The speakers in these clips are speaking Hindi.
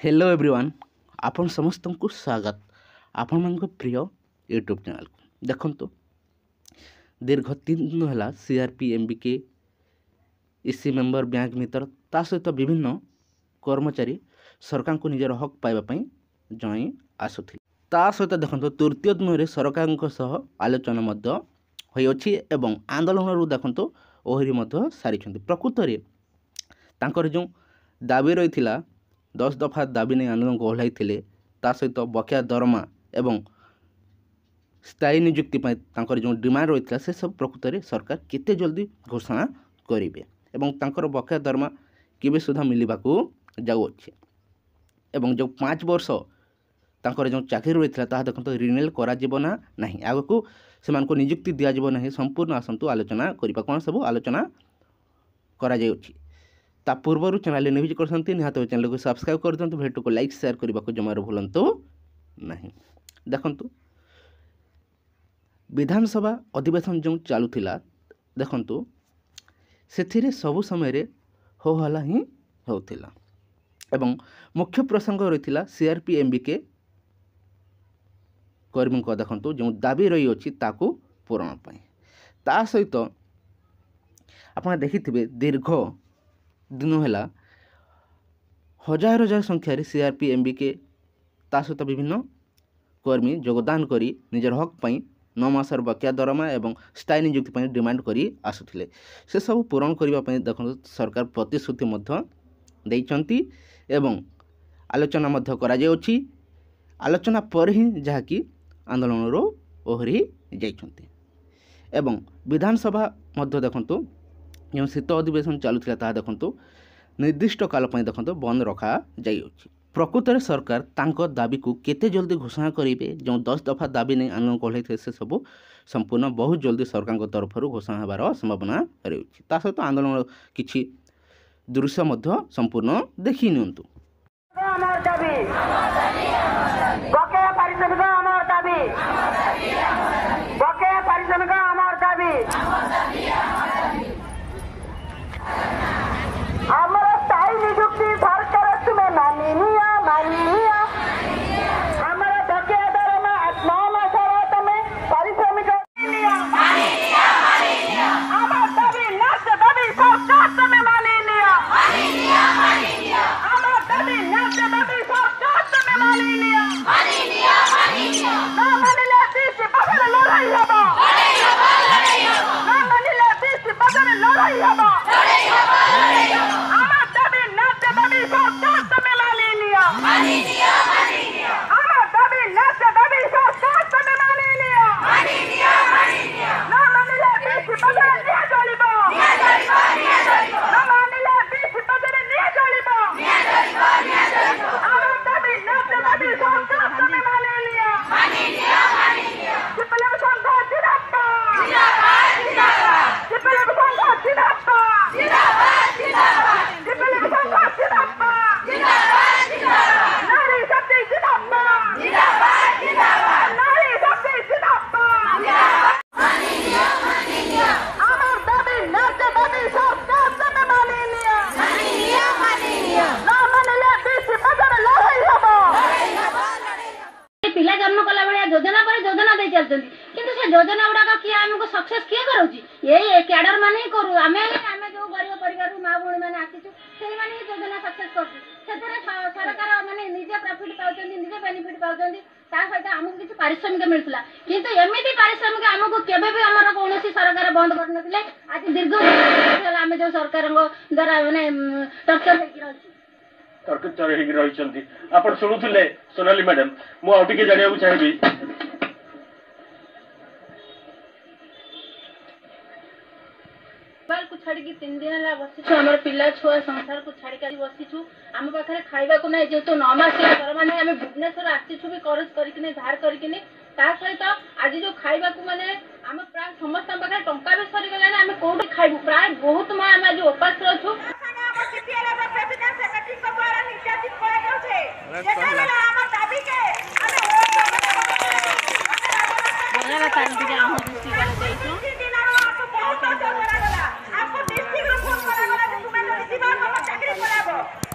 हेलो एवरीवन आपण समस्त को स्वागत आपण मान प्रिय यूट्यूब चैनल को देखंतु दीर्घ 3 दिन है सीआरपी एमबीके इसी मेंबर बैंक मित्र ता सहित विभिन्न कर्मचारी सरकार को निजर हक पाइबा जई आसुथिले ता सहित देखंतु तृतीय दिन में सरकार सह आलोचना मध्य होई अछि एवं आंदोलन रु देखंतु ओहरी मध्य सारी प्रकृत रे तांकर जो दाबी रही 10 दफा दाबी नहीं आंदोलन को ओह्लाई ता सहित बकेया दरमा एवं स्थायी नियुक्ति जो डिमांड रही है से सब प्रकृत में सरकार केते जल्दी घोषणा करेंगे एवं तांकर बकेया दरमा केबे सुधा मिलवा जाऊँचे एवं जो 5 वर्ष तांकर जो चाकरी रही है देखो रिन्यूअल करा नहीं आगक से नियुक्ति दिज्व ना संपूर्ण आसतु आलोचना करवा कौन सब आलोचना करा ता पूर्व चैनल नहीं करते निहत चैनल को सब्सक्राइब कर दिखाँ भिडियो को लाइक शेयर करने को जमार भूलु नहीं। देखंतु विधानसभा अधिवेशन जो चलुला देखंतु से सबु समय हो हल्ला ही होता एवं मुख्य प्रसंग रही सीआरपी एमबीके कर्मी को देखंतु जो दाबी रही अछि ताकू पूरण पाई ता सहित आपन देखिथिबे दीर्घ दिन है हजार हजार संख्यार सीआरपी एमबीके ता सहित विभिन्न कर्मी योगदान करी निजर हक पाई 9 मासर बकेया दरमा एवं स्थायी नियुक्ति डिमांड करी आसुथिले से सब पूरण करने देखो सरकार प्रतिश्रुति देइचंती एवं आलोचना मध्य करा जाउछि आलोचना पर ही जहाँकि आंदोलन रो ओहरी जाइछंती एवं विधानसभा मध्य देखंतु जो शीत अधिवेशन चलुला ता देखंतु निर्दिष्ट काल पई देखंतु बंद रखा जाइछि प्रकृत में सरकार तांको दाबी को केते जल्दी घोषणा करेंगे जो 10 दफा दाबी नहीं आंदोलन कले से सब संपूर्ण बहुत जल्दी सरकार तरफ घोषणा होबार संभावना रही सहित आंदोलन किछि दृश्य मध्य संपूर्ण देखि नियंतु। योजना गुड़ाक किए आमको सक्सेस किए करोची ये कैडर माने ही करू आमे जो गरीब परिवार माँ भूणी मैंने आसीचु से योजना सक्सेस कर सरकार माने निजे प्रॉफिट पाउछन निजे बेनिफिट पाउछन ता सहित आमको किछि पारिश्रमिक मिलुला किंतु एमिति पारिश्रमिक आमको केबे भी हमर कोनोसी सरकार बंद कर नथिले आज दीर्घ आमे जो सरकार द्वारा माने टर्चर हेकि रहछि टर्चर हेकि रहिसंती आपण सुनुथिले सोनाली मैडम मु आउटिके जानिया को चाहेबी को छाड़ी 3 दिन है बसीचु आम पिला छुआ संसार को छाड़ी बसीचु आम पाखे खाइबा को नहीं जेहेतु 9 मास दरमा नहीं आम भुवनेश्वर आसीचु भी करज करके धार करके सहित आज जो खाइबा को माने आम प्राय समस्त पाखे टंका भी सरी गलानी आम कोठी खाइबु प्राय बहुत मां आम आज उपास रहछु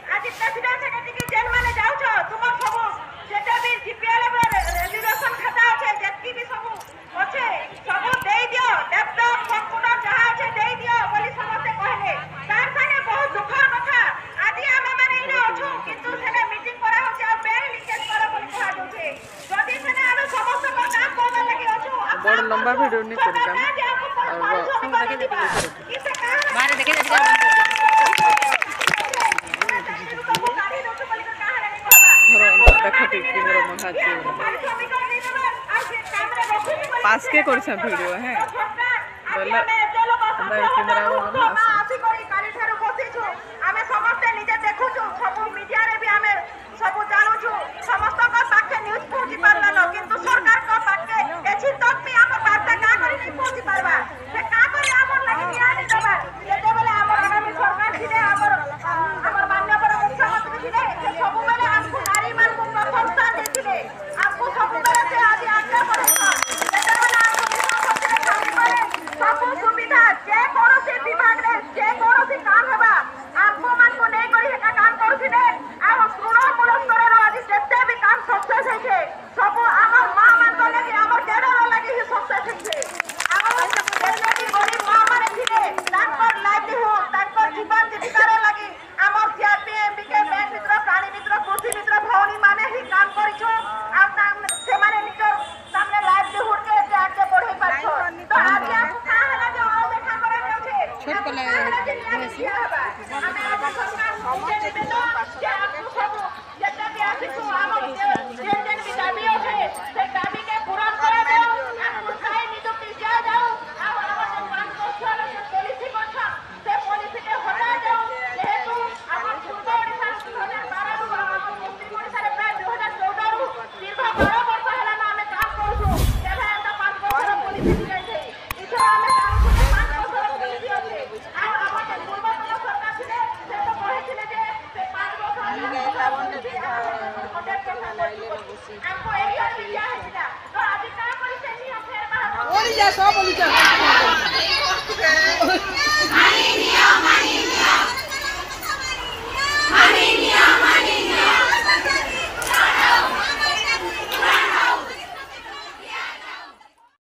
आज प्रेसिडेंट सेक्रेटरी के जेल माने जाऊ কিন্তু সেটা মিটিং করা হচ্ছে আর ব্যাংক লিকেজ করা বলি কোয়া যাচ্ছে যদি সেটা আমি সমস্ত কাম করবা লাগি অছু বড় লম্বা ভিডিও নি করি কাম আর সব দেখে দেখে बाहर देखे देखे ধরো দেখো টিকি মোর মন হাজি পাস के करछा वीडियो है बोला আমরা ক্যামেরা वाला আসি করি কালি ঠারু বসিছু আমি সমস্ত নিজে দেখুছু সব মিডিয়া রে বি আমি সব জানুছু সমস্ত কা পাকে নিউজ পৌঁছি পারলা ন কিন্তু সরকার কা পাকে এছি তক মি আমার বার্তা কা করি নাই পৌঁছি পারবা সে কা করি আমার লাগি নিয়া নি দেবা যেতে বেলে আমার আগামী সরকার ছিলে আমার মাননীয় মুখ্যমন্ত্রী ছিলে সে সব বেলে আমকু নারী মানকু প্রথম স্থান দিছিলে আমকু সব বেলে সে আজি আজ্ঞা করেছ যেতে বেলে আমকু বিধানসভায় কাম করে সব সুবিধা যে কোনসি বিভাগ রে যে কোনসি কাম হেবা আমকু মানকু নেই করি হেটা কাম করছিলে আর তৃণমূল স্তরের আজি যেতে বি কাম সকসেস হইছে সব আমার মা মানক লাগি আমার কেডর লাগি হি সকসেস হইছে আমার যেতে গরিব মা মানে ছিলে তারপর লাইভলিহুড তারপর জীবন জীবিকার লাগি আমার সিআরপি এমবিকে ব্যাংক মিত্র প্রাণী মিত্র কৃষি মিত্র ভৌণী মানে হি কাম করিছো আর সে মানে নিজের সামনে লাইভলিহুড কে আগে বঢ়াই পারছো তো আজি আমকু কা হেলা যে ও দেখা করে যাচ্ছে ছোট কলে बोली जा सब बोली जा